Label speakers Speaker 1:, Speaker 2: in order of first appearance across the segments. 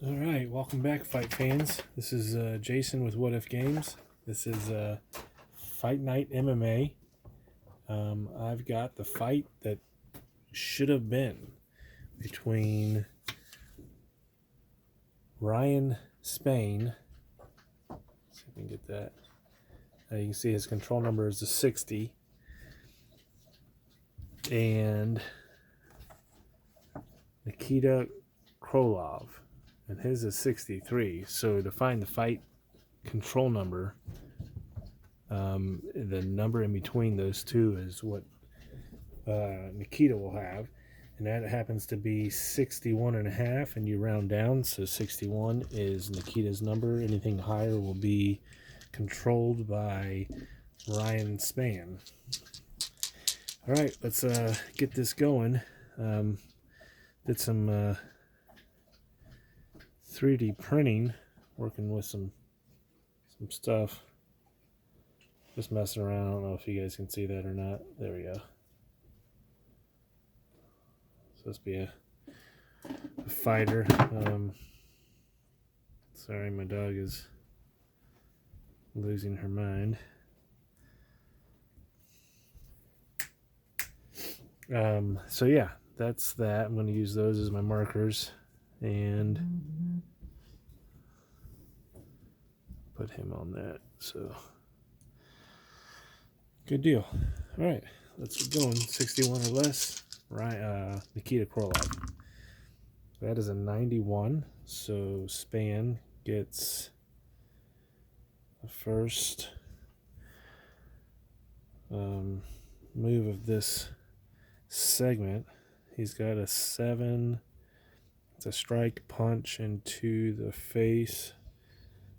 Speaker 1: All right, welcome back, fight fans. This is Jason with What If Games. This is Fight Night MMA. I've got the fight that should have been between Ryan Spann. Let's see if we can get that. You can see his control number is a 60. And Nikita Krylov. And his is 63. So to find the fight control number, the number in between those two is what Nikita will have. And that happens to be 61.5, and you round down. So 61 is Nikita's number. Anything higher will be controlled by Ryan Spann. All right, let's get this going. Did some 3D printing, working with some stuff. Just messing around. I don't know if you guys can see that or not. There we go. Supposed to be a fighter. Sorry, my dog is losing her mind. So yeah, that's that. I'm going to use those as my markers and put him on that. So good deal. All right, let's get going. 61 or less. Right, Nikita Krylov. That is a 91. So Spann gets the first move of this segment. He's got a 7. It's a strike, punch into the face.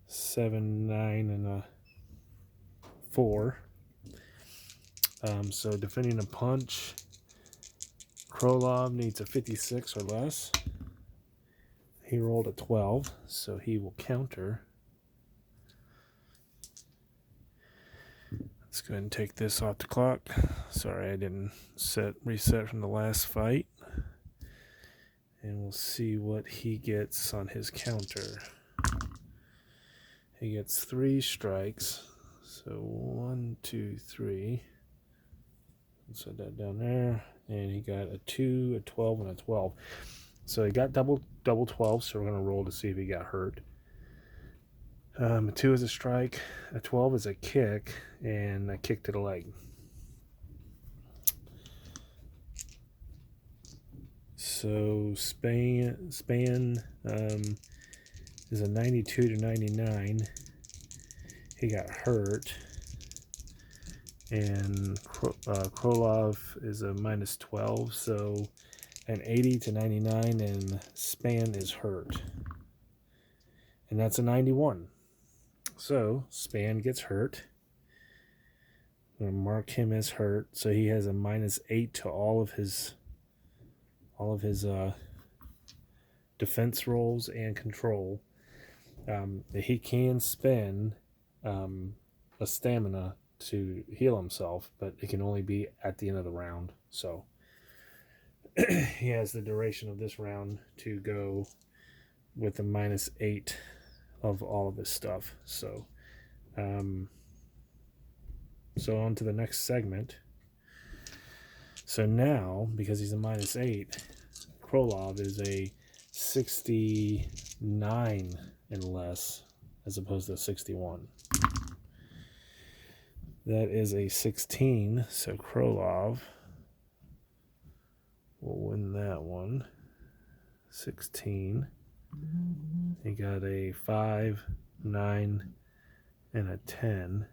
Speaker 1: 7, 9, and a 4. So defending a punch, Krylov needs a 56 or less. He rolled a 12, so he will counter. Let's go ahead and take this off the clock. Sorry, I didn't reset from the last fight. And we'll see what he gets on his counter. He gets 3 strikes. So 1, 2, 3. Let's set that down there. And he got a 2, a 12, and a 12. So he got double 12, so we're going to roll to see if he got hurt. A 2 is a strike, a 12 is a kick, and a kick to the leg. So Spann is a 92 to 99. He got hurt. And Krylov is a minus 12, so an 80 to 99, and Spann is hurt. And that's a 91. So Spann gets hurt. I'm going to mark him as hurt. So he has a minus 8 to all of his defense rolls and control. He can spend a stamina to heal himself, but it can only be at the end of the round. So he has the duration of this round to go with a minus 8 of all of his stuff. So so on to the next segment. So now, because he's a minus 8, Krylov is a 69 and less as opposed to 61. That is a 16, so Krylov will win that one. 16. He got a 5, 9, and a 10.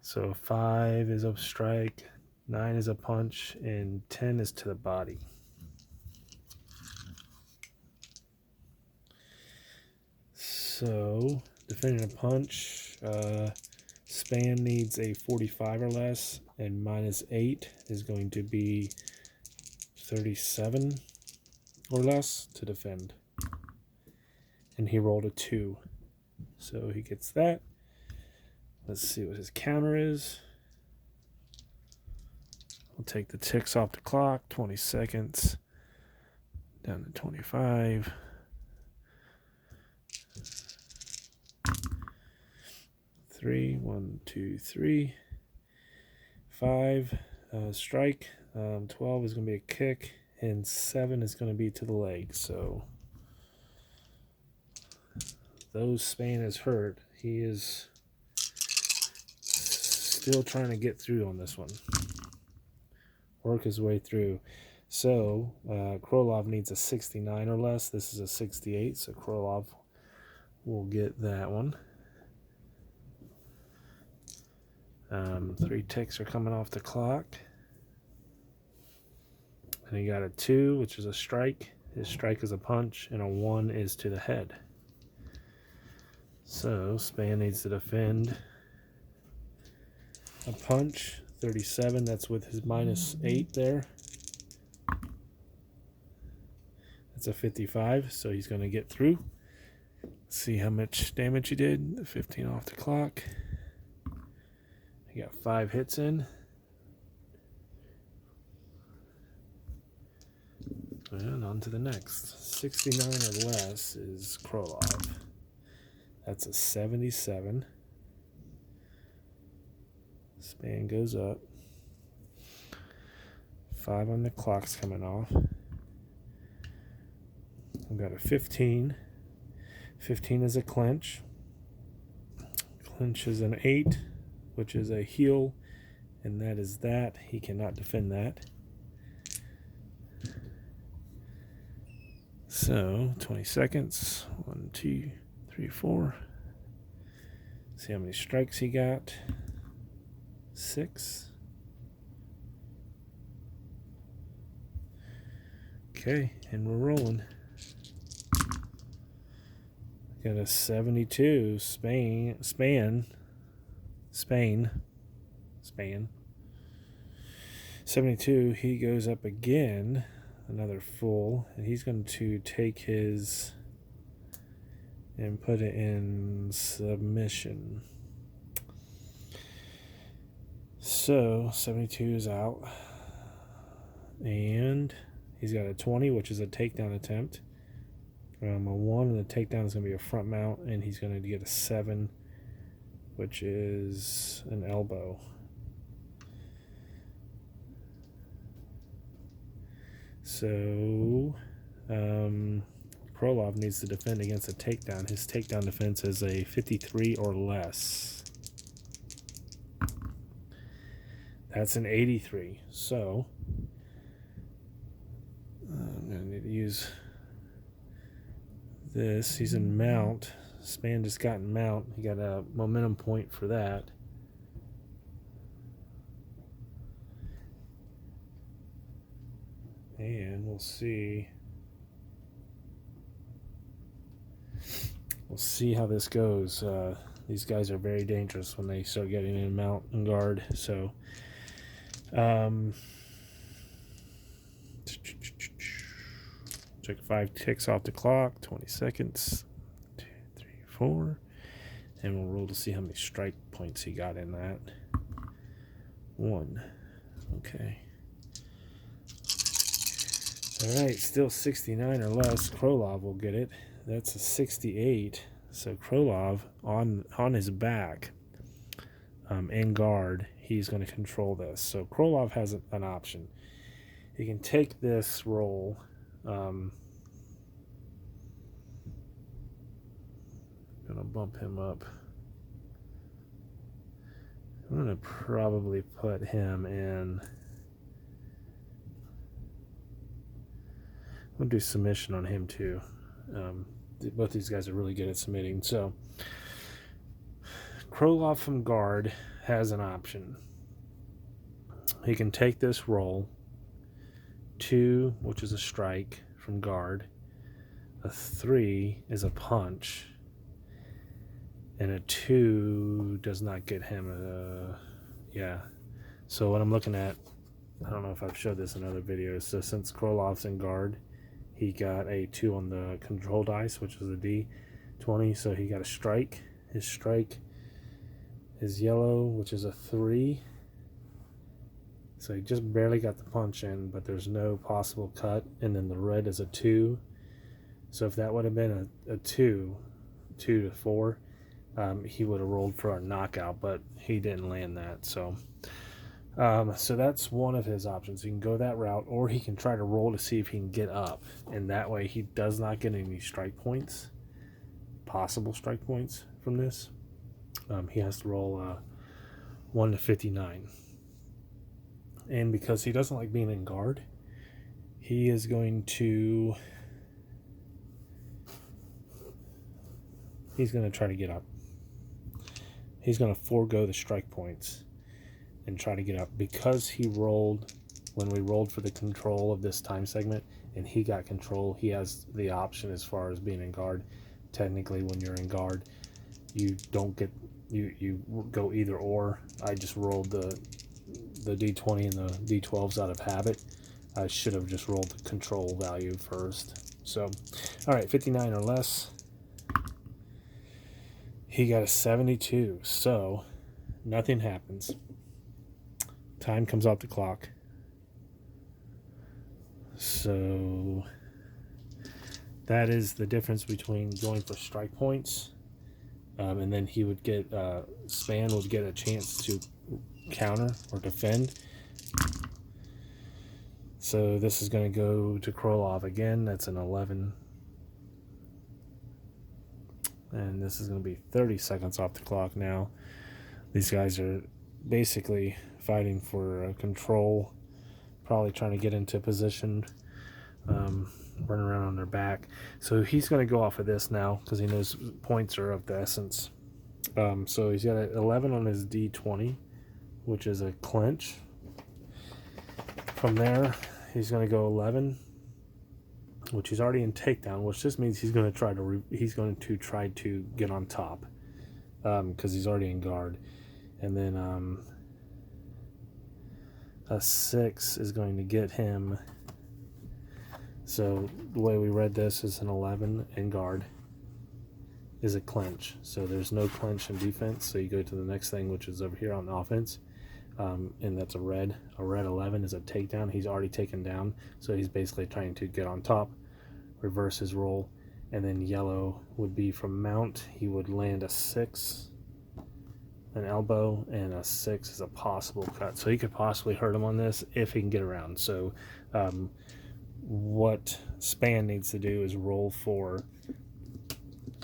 Speaker 1: So 5 is a strike, 9 is a punch, and 10 is to the body. So defending a punch, Spann needs a 45 or less, and minus 8 is going to be 37 or less to defend. And he rolled a 2. So he gets that. Let's see what his counter is. We'll take the ticks off the clock. 20 seconds. Down to 25. 3, 1, 2, 3, 5, strike. 12 is going to be a kick, and 7 is going to be to the leg. So those Spann is hurt. He is still trying to get through on this one. Work his way through. So Krylov needs a 69 or less. This is a 68, so Krylov will get that one. 3 ticks are coming off the clock. And he got a 2, which is a strike. His strike is a punch, and a 1 is to the head. So Spann needs to defend a punch. 37, that's with his -8 there. That's a 55, so he's going to get through. See how much damage he did. 15 off the clock. He got 5 hits in. And on to the next. 69 or less is Krylov. That's a 77. Spann goes up. 5 on the clock's coming off. I've got a 15. 15 is a clinch. Clinch is an 8, which is a heel, and that is that. He cannot defend that. So 20 seconds. 1, 2, 3, 4. See how many strikes he got. 6. Okay, and we're rolling. Got a 72. Spann. 72. He goes up again. Another full, and he's going to take his and put it in submission. So 72 is out, and he's got a 20, which is a takedown attempt. A 1, and the takedown is going to be a front mount, and he's going to get a 7, which is an elbow. So Krylov needs to defend against a takedown. His takedown defense is a 53 or less. That's an 83. So I'm going to need to use this. He's in mount. Spann just got in mount. He got a momentum point for that. And we'll see. We'll see how this goes. These guys are very dangerous when they start getting in mount and guard. So, check 5 ticks off the clock. 20 seconds. 2, 3, 4, and we'll roll to see how many strike points he got in that. 1. Okay. Alright, still 69 or less. Krylov will get it. That's a 68. So Krylov on his back in guard, he's going to control this. So Krylov has an option. He can take this roll. Gonna bump him up. I'm gonna probably put him in. We'll do submission on him too. Both these guys are really good at submitting. So Krylov from guard has an option. He can take this roll. 2, which is a strike from guard. A 3 is a punch. And a 2 does not get him yeah. So what I'm looking at, I don't know if I've showed this in other videos. So since Krylov's in guard, he got a 2 on the control dice, which is a D20. So he got a strike. His strike is yellow, which is a 3. So he just barely got the punch in, but there's no possible cut. And then the red is a 2. So if that would have been a 2 to 4, he would have rolled for a knockout, but he didn't land that. So so that's one of his options. He can go that route, or he can try to roll to see if he can get up, and that way he does not get any strike points, possible strike points from this. He has to roll 1 to 59. And because he doesn't like being in guard, he is going to... he's going to try to get up. He's going to forego the strike points and try to get up. Because he rolled, when we rolled for the control of this time segment, and he got control, he has the option as far as being in guard. Technically, when you're in guard, you don't get... you go either or. I just rolled the D20 and the D12s out of habit. I should have just rolled the control value first. So, all right, 59 or less. He got a 72, so nothing happens. Time comes off the clock. So that is the difference between going for strike points, and then he would get, Spann would get a chance to counter or defend. So this is going to go to Krylov again. That's an 11. And this is going to be 30 seconds off the clock now. These guys are basically fighting for control, probably trying to get into position, run around on their back. So he's going to go off of this now because he knows points are of the essence. So he's got an 11 on his D20, which is a clinch. From there, he's going to go 11, which he's already in takedown, which just means he's going to try to get on top, because he's already in guard. And then a 6 is going to get him. So the way we read this is an 11 in guard is a clinch. So there's no clinch in defense. So you go to the next thing, which is over here on offense. And that's a red. A red 11 is a takedown. He's already taken down, so he's basically trying to get on top, reverse his roll. And then yellow would be from mount. He would land a 6, an elbow, and a 6 is a possible cut. So he could possibly hurt him on this if he can get around. So what Spann needs to do is roll for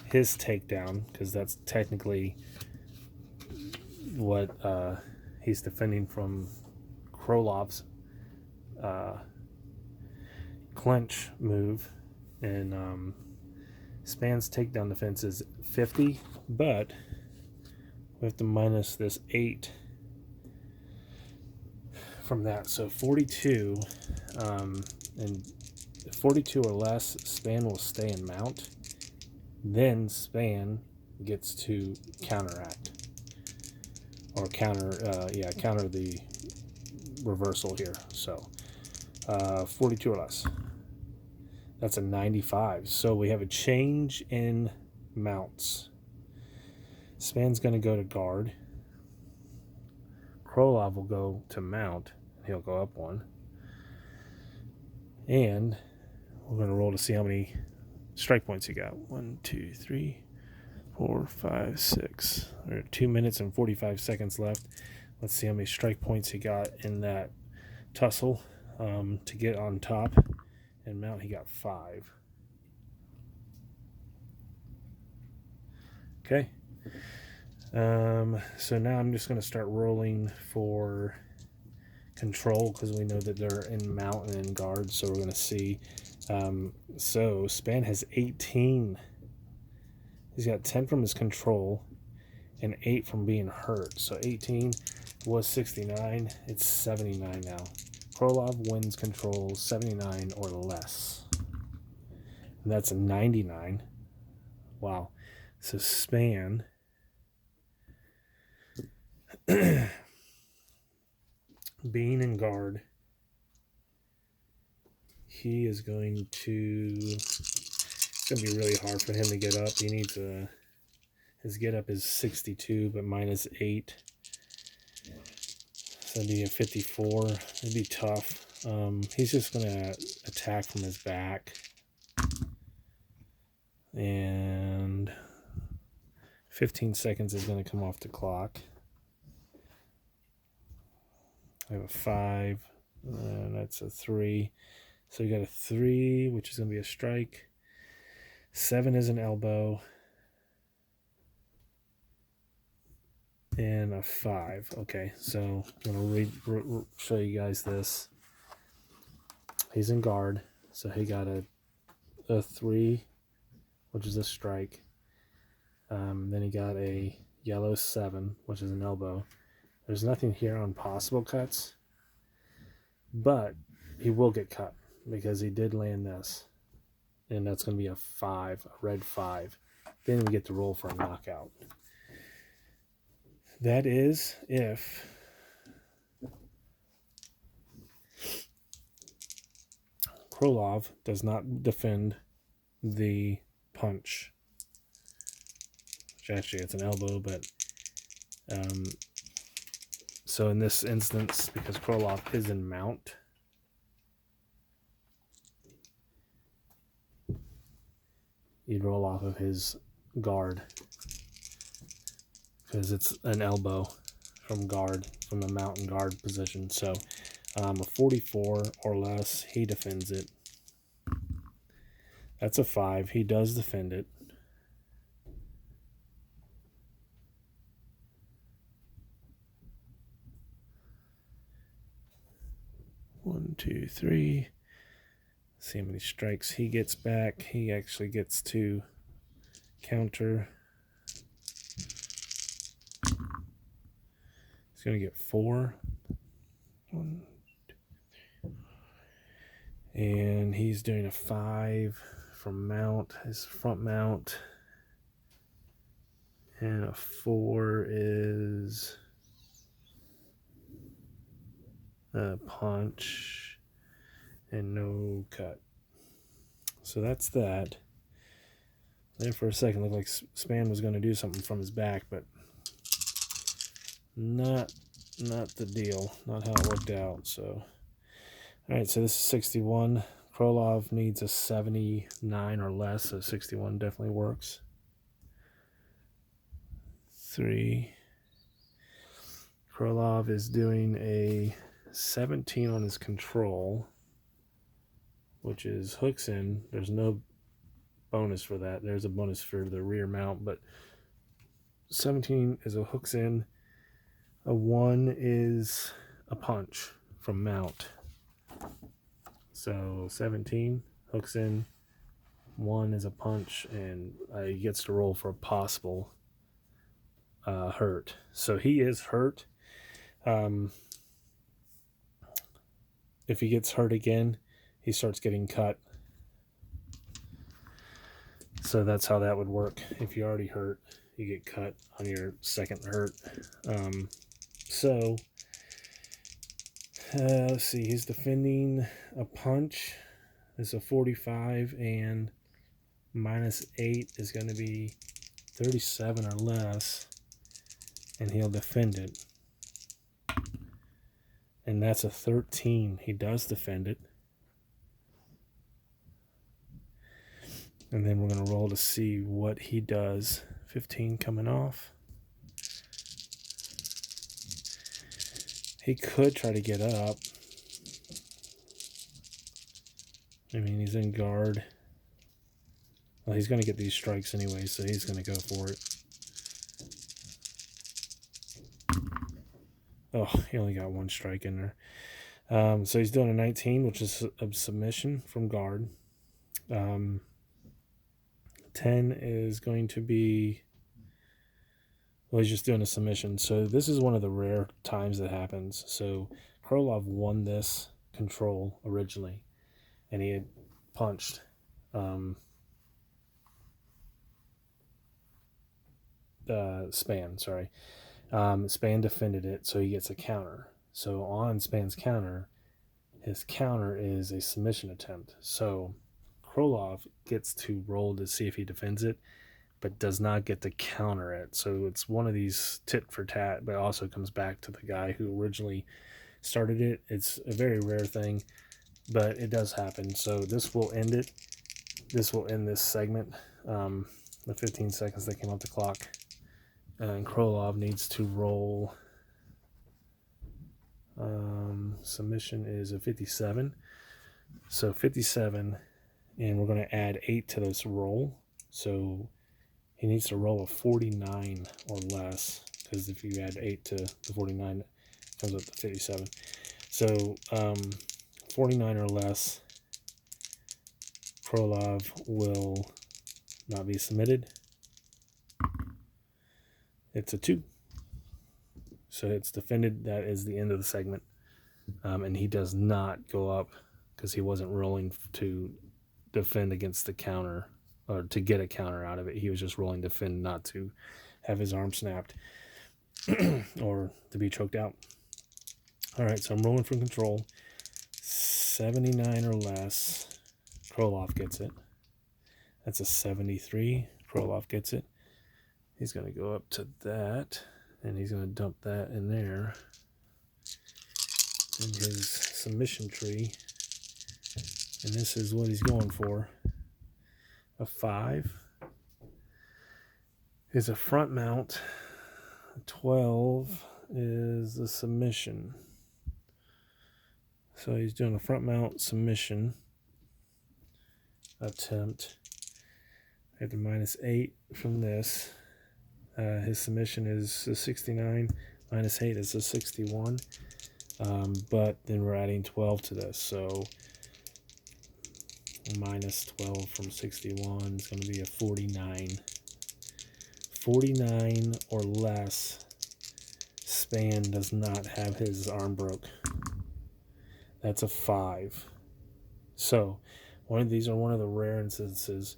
Speaker 1: his takedown, because that's technically what he's defending from Krylov's clinch move. And Spann's takedown defense is 50, but we have to minus this 8 from that. So 42, and 42 or less, Spann will stay in mount. Then Spann gets to counteract. Or counter the reversal here. So 42 or less. That's a 95. So we have a change in mounts. Spann's going to go to guard. Krylov will go to mount. He'll go up 1. And we're going to roll to see how many strike points he got. 1, 2, 3, 4, 5, 6. There are 2 minutes and 45 seconds left. Let's see how many strike points he got in that tussle to get on top. And mount, he got 5. Okay. So now I'm just going to start rolling for control, because we know that they're in mount and in guard. So we're going to see. So Spann has 18. He's got 10 from his control and 8 from being hurt. So 18 was 69. It's 79 now. Krylov wins control 79 or less. And that's a 99. Wow. So Spann being in guard, he is going to... it's going to be really hard for him to get up. He needs a... his get up is 62, but minus 8. So that'd be a 54. It'd be tough. He's just going to attack from his back. And 15 seconds is going to come off the clock. I have a 5, and that's a 3. So you got a 3, which is going to be a strike. 7 is an elbow. And a 5. Okay, so I'm going to show you guys this. He's in guard, so he got a 3, which is a strike. Then he got a yellow 7, which is an elbow. There's nothing here on possible cuts, but he will get cut because he did land this. And that's going to be a 5, a red 5. Then we get to roll for a knockout. That is if Krylov does not defend the punch. Which actually it's an elbow, but so in this instance, because Krylov is in mount, you'd roll off of his guard because it's an elbow from guard, from the mount and guard position. So a 44 or less, he defends it. That's a 5. He does defend it. One, two, three. See how many strikes he gets back. He actually gets to counter. He's going to get 4. 1, 2. And he's doing a 5 from mount, his front mount. And a 4 is a punch and no cut. So that's that. Then for a second, it looked like Spann was going to do something from his back, but not the deal. Not how it worked out. So, all right. So this is 61. Krylov needs a 79 or less. So 61 definitely works. 3. Krylov is doing a 17 on his control, which is hooks in. There's no bonus for that. There's a bonus for the rear mount, but 17 is a hooks in. A 1 is a punch from mount. So 17 hooks in. 1 is a punch, and he gets to roll for a possible hurt. So he is hurt. If he gets hurt again, he starts getting cut. So that's how that would work. If you already hurt, you get cut on your second hurt. Let's see. He's defending a punch. It's a 45, and -8 is going to be 37 or less, and he'll defend it. And that's a 13. He does defend it. And then we're going to roll to see what he does. 15 coming off. He could try to get up. I mean, he's in guard. Well, he's going to get these strikes anyway, so he's going to go for it. Oh, he only got 1 strike in there. So he's doing a 19, which is a submission from guard. 10 is going to be... Well, he's just doing a submission. So this is one of the rare times that happens. So Krylov won this control originally, and he had punched Spann, sorry. Spann defended it, so he gets a counter. So on Spann's counter, his counter is a submission attempt. So Krylov gets to roll to see if he defends it, but does not get to counter it. So it's one of these tit for tat, but also comes back to the guy who originally started it. It's a very rare thing, but it does happen. So this will end it. This will end this segment. The 15 seconds that came off the clock. And Krylov needs to roll. Submission is a 57. So 57, and we're going to add 8 to this roll. So he needs to roll a 49 or less, because if you add 8 to the 49, it comes up to 57. So 49 or less, Krylov will not be submitted. It's a 2. So it's defended. That is the end of the segment. And he does not go up because he wasn't rolling to defend against the counter or to get a counter out of it. He was just rolling to defend, not to have his arm snapped or to be choked out. All right, so I'm rolling from control. 79 or less, Krylov gets it. That's a 73. Krylov gets it. He's going to go up to that, and he's going to dump that in there in his submission tree. And this is what he's going for. A 5 is a front mount. A 12 is a submission. So he's doing a front mount submission attempt. I have the -8 from this. His submission is a 69. -8 is a 61. But then we're adding 12 to this. So -12 from 61 is going to be a 49. 49 or less, Spann does not have his arm broke. That's a 5. So these are one of the rare instances.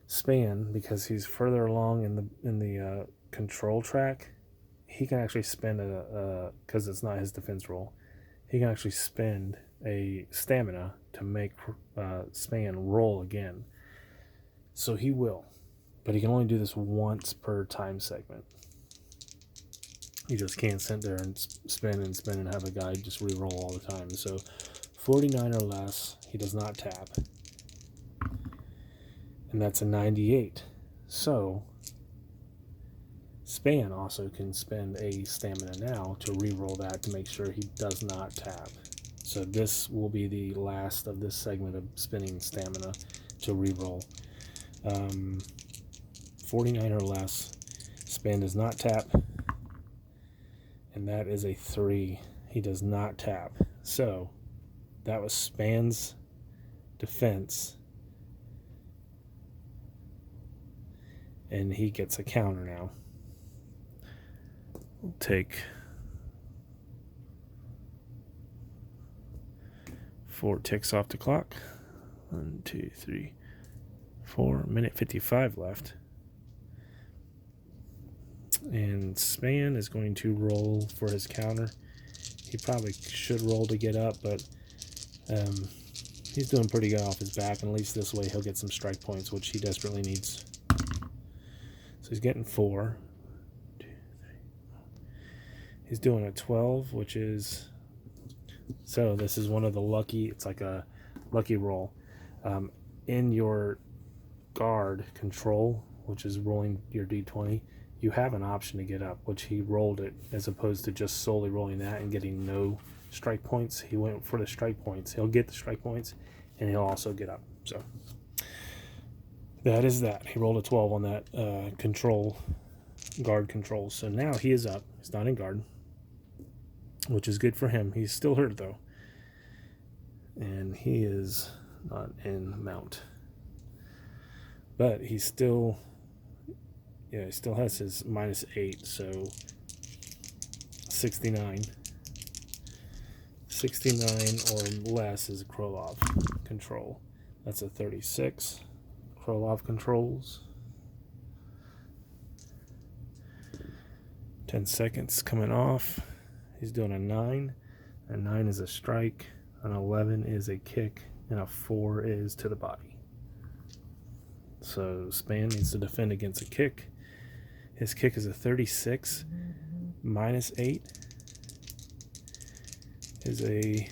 Speaker 1: Spann, because he's further along in the control track, he can actually spend because it's not his defense roll, he can actually spend a stamina to make Spann roll again. So he will, but he can only do this once per time segment. You just can't sit there and spin and have a guy just re-roll all the time. So 49 or less, he does not tap. And that's a 98. So Spann also can spend a stamina now to re-roll that to make sure he does not tap. So this will be the last of this segment of spinning stamina to re-roll. 49 or less, Spann does not tap. And that is a 3. He does not tap. So that was Spann's defense. And he gets a counter now. We'll take 4 ticks off the clock. 1, 2, 3, 4. Minute 55 left. And Spann is going to roll for his counter. He probably should roll to get up, but he's doing pretty good off his back, and at least this way he'll get some strike points, which he desperately needs. So he's getting 4. 2, 3. He's doing a 12, which is... So this is one of the lucky... It's like a lucky roll. In your guard control, which is rolling your D20, you have an option to get up, which he rolled it, as opposed to just solely rolling that and getting no strike points. He went for the strike points. He'll get the strike points, and he'll also get up. So that is that. He rolled a 12 on that guard control. So now he is up. He's not in guard, which is good for him. He's still hurt, though. And he is not in mount. But he's still... Yeah, he still has his -8, so 69. 69 or less is a Krylov control. That's a 36. Krylov controls. 10 seconds coming off. He's doing a 9. A 9 is a strike. An 11 is a kick. And a 4 is to the body. So Spann needs to defend against a kick. His kick is a 36. -8 is a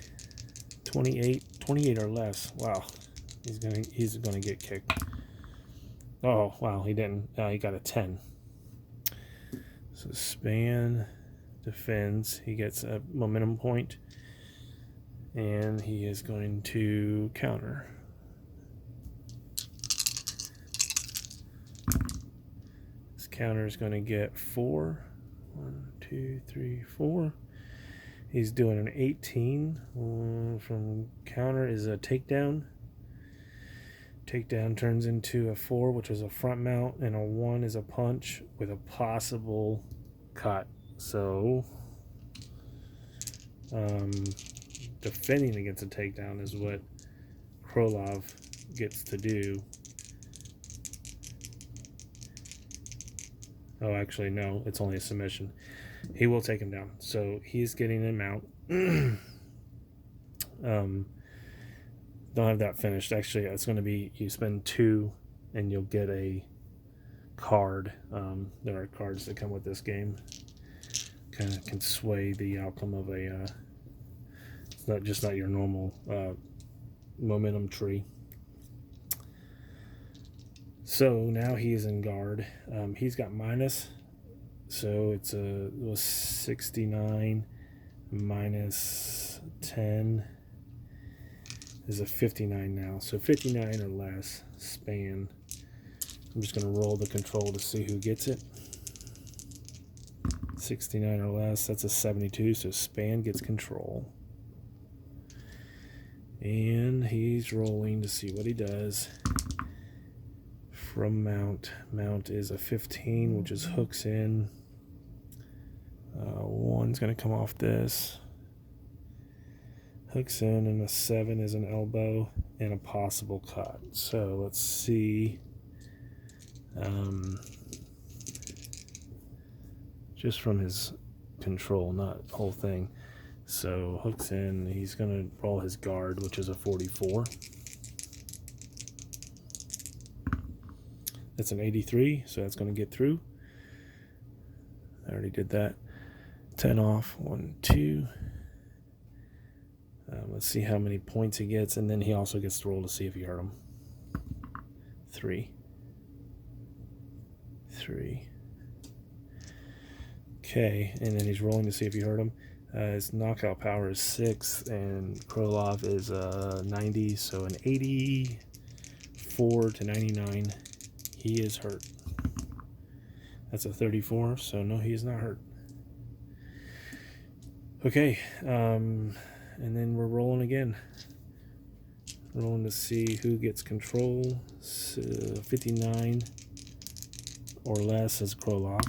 Speaker 1: 28. 28 or less. Wow. He's gonna get kicked. Oh wow, he didn't. He got a 10. So Spann defends. He gets a momentum point, and he is going to counter. This counter is going to get 4. 1, 2, 3, 4. He's doing an 18 from counter is a takedown. Takedown turns into a 4, which is a front mount, and a 1 is a punch with a possible cut. So defending against a takedown is what Krylov gets to do. Oh, actually, no, it's only a submission. He will take him down. So he's getting him out. Don't have that finished. Actually, it's going to be you spend 2 and you'll get a card. There are cards that come with this game. Kind of can sway the outcome of a... it's not your normal momentum tree. So now he is in guard. He's got minus. So it was 69 minus 10 is a 59 now. So 59 or less, Spann. I'm just going to roll the control to see who gets it. 69 or less, that's a 72, so Spann gets control. And he's rolling to see what he does. From mount. Mount is a 15, which is hooks in. 1's going to come off this. Hooks in, and a 7 is an elbow and a possible cut. So let's see. Just from his control, not the whole thing. So hooks in, he's going to roll his guard, which is a 44. That's an 83, so that's going to get through. I already did that. 10 off, 1, 2. Let's see how many points he gets, and then he also gets to roll to see if he hurt him. 3. 3. Okay, and then he's rolling to see if he hurt him. His knockout power is 6, and Krylov is 90, so an 84 to 99. He is hurt. That's a 34, so no, he is not hurt. Okay, and then we're rolling again. Rolling to see who gets control. 59 or less is Krylov.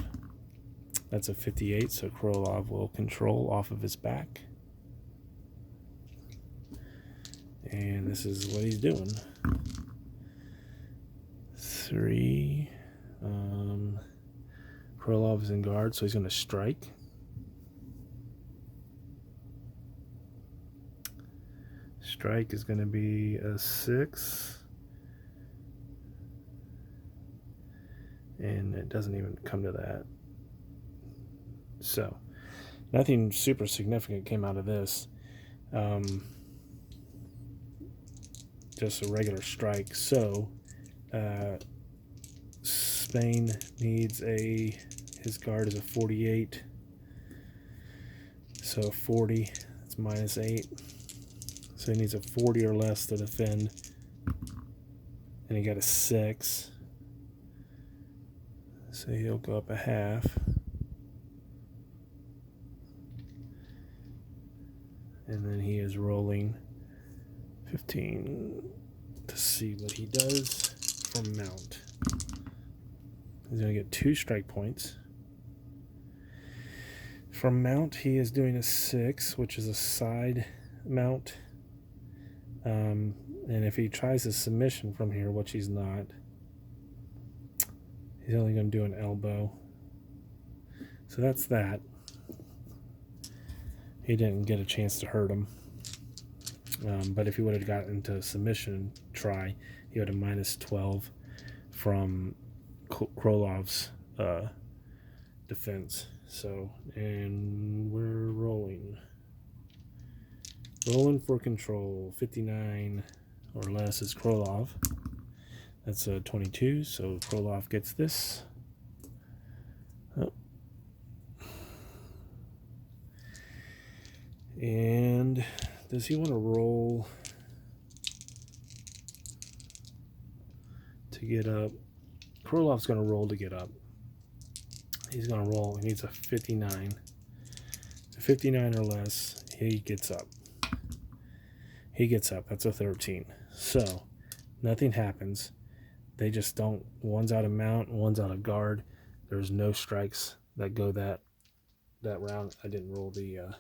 Speaker 1: That's a 58, so Krylov will control off of his back. And this is what he's doing. 3. Krylov is in guard, so he's going to strike. Strike is going to be a 6. And it doesn't even come to that. So, nothing super significant came out of this. Just a regular strike. So, Spann needs his guard is a 48. So 40, that's minus 8. So he needs a 40 or less to defend. And he got a 6. So he'll go up a half. And then he is rolling 15 to see what he does from mount. He's going to get 2 strike points. From mount, he is doing a 6, which is a side mount. And if he tries a submission from here, which he's not, he's only going to do an elbow. So that's that. He didn't get a chance to hurt him. But if he would have gotten into a submission try, he would have minus 12 from Krylov's defense. So, and we're rolling. Rolling for control. 59 or less is Krylov. That's a 22, so Krylov gets this. Oh, And does he want to roll to get up? Krylov's going to roll to get up. He's going to roll. He needs a 59. A 59 or less, he gets up. He gets up. That's a 13. So, nothing happens. They just don't. One's out of mount, one's out of guard. There's no strikes that go that round. I didn't roll the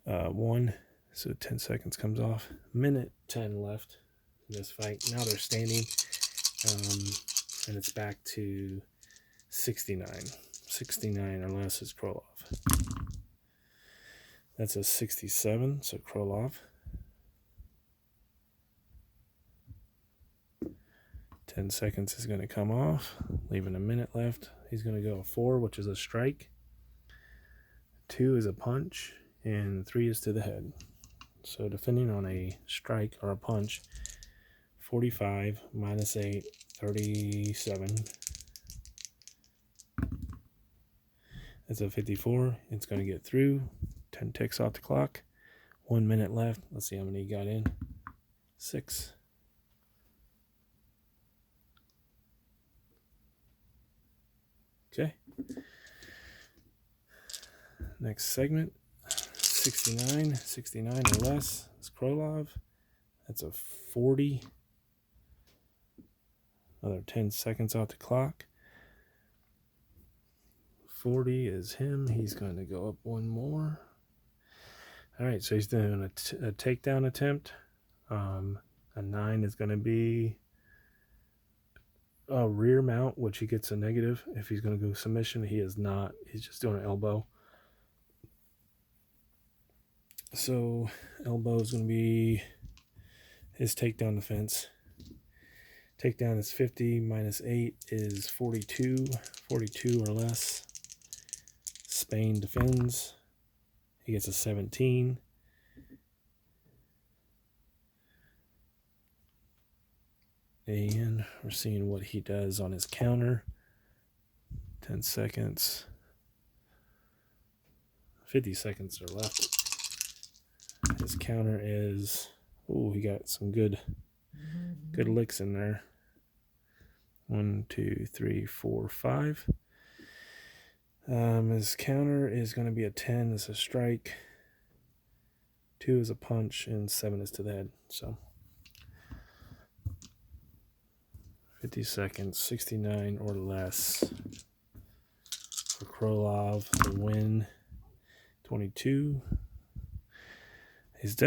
Speaker 1: one. So 10 seconds comes off. Minute 10 left in this fight. Now they're standing. And it's back to 69. 69 or less is Krylov. That's a 67, so Krylov. 10 seconds is going to come off, leaving a minute left. He's going to go 4, which is a strike. 2 is a punch, and 3 is to the head. So depending on a strike or a punch, 45 minus 8, 37. That's a 54. It's going to get through. 10 ticks off the clock. 1 minute left. Let's see how many he got in. 6. Okay. Next segment. 69. 69 or less. It's Krylov. That's a 40. Another 10 seconds off the clock. 40 is him. He's going to go up one more. All right, so he's doing a takedown attempt. A 9 is going to be a rear mount, which he gets a negative. If he's going to go submission, he is not. He's just doing an elbow. So elbow is going to be his takedown defense. Takedown is 50 minus 8 is 42. 42 or less. Spann defends. He gets a 17. And we're seeing what he does on his counter. 10 seconds. 50 seconds are left. His counter is... Oh, he got some good licks in there. 1, 2, 3, 4, 5. His counter is going to be a 10 is a strike, 2 is a punch, and 7 is to the head. So 50 seconds, 69 or less for Krylov to win. 22. He's definitely